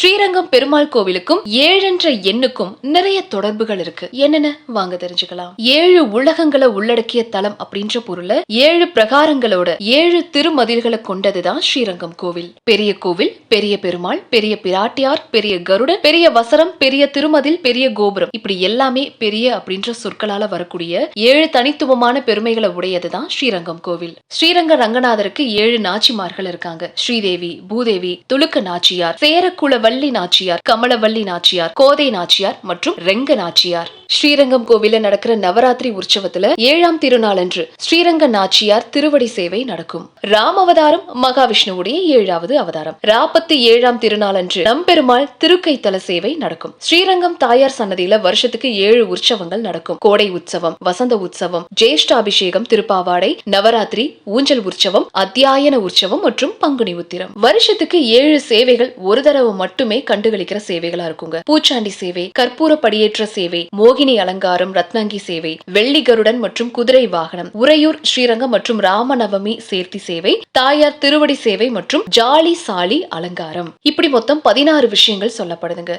ஸ்ரீரங்கம் பெருமாள் கோவிலுக்கும் 7 என்ற எண்ணுக்கும் நிறைய தொடர்புகள் இருக்கு. என்னன்னு வாங்க தெரிஞ்சுக்கலாம். 7 உலகங்களை உள்ளடக்கிய தலம் அப்படின்ற பொருள்ல 7 பிரகாரங்களோட 7 திருமதில்களை கொண்டதுதான் ஸ்ரீரங்கம் கோவில். பெரிய கோவில், பெரிய பெருமாள், பெரிய பிராட்டியார், பெரிய கருடன், பெரிய வசரம், பெரிய திருமதில், பெரிய கோபுரம், இப்படி எல்லாமே பெரிய அப்படின்ற சொற்களால வரக்கூடிய 7 தனித்துவமான பெருமைகளை உடையதுதான் ஸ்ரீரங்கம் கோவில். ஸ்ரீரங்க ரங்கநாதருக்கு 7 நாச்சிமார்கள் இருக்காங்க. ஸ்ரீதேவி, பூதேவி, துலுக்க நாச்சியார், சேரக்குல வள்ளி நாச்சியார், கமலவள்ளி நாச்சியார், கோதை நாச்சியார் மற்றும் ரெங்க நாச்சியார். ஸ்ரீரங்கம் கோவில நடக்கிற நவராத்திரி உற்சவத்துல 7ஆம் திருநாள் அன்று ஸ்ரீரங்க நாச்சியார் திருவடி சேவை நடக்கும். ராம் அவதாரம் மகாவிஷ்ணுவுடைய 7வது அவதாரம். 47ஆம் திருநாள் அன்று நம்பெருமாள் திருக்கைத்தல சேவை நடக்கும். ஸ்ரீரங்கம் தாயார் சன்னதியில வருஷத்துக்கு 7 உற்சவங்கள் நடக்கும். கோடை உற்சவம், வசந்த உற்சவம், ஜேஷ்டாபிஷேகம், திருப்பாவாடை, நவராத்திரி, ஊஞ்சல் உற்சவம், அத்தியாயன உற்சவம் மற்றும் பங்குனி உத்திரம். வருஷத்துக்கு 7 சேவைகள் ஒரு தடவை மட்டுமே கண்டுகளிக்கிற சேவைகளா இருக்குங்க. பூச்சாண்டி சேவை, கற்பூர படியேற்ற சேவை, மோகினி அலங்காரம், ரத்னங்கி சேவை, வெள்ளி கருடன் மற்றும் குதிரை வாகனம், உறையூர் ஸ்ரீரங்கம் மற்றும் ராமநவமி சேர்த்தி சேவை, தாயார் திருவடி சேவை மற்றும் ஜாலி சாலி அலங்காரம், இப்படி மொத்தம் 16 விஷயங்கள் சொல்லப்படுதுங்க.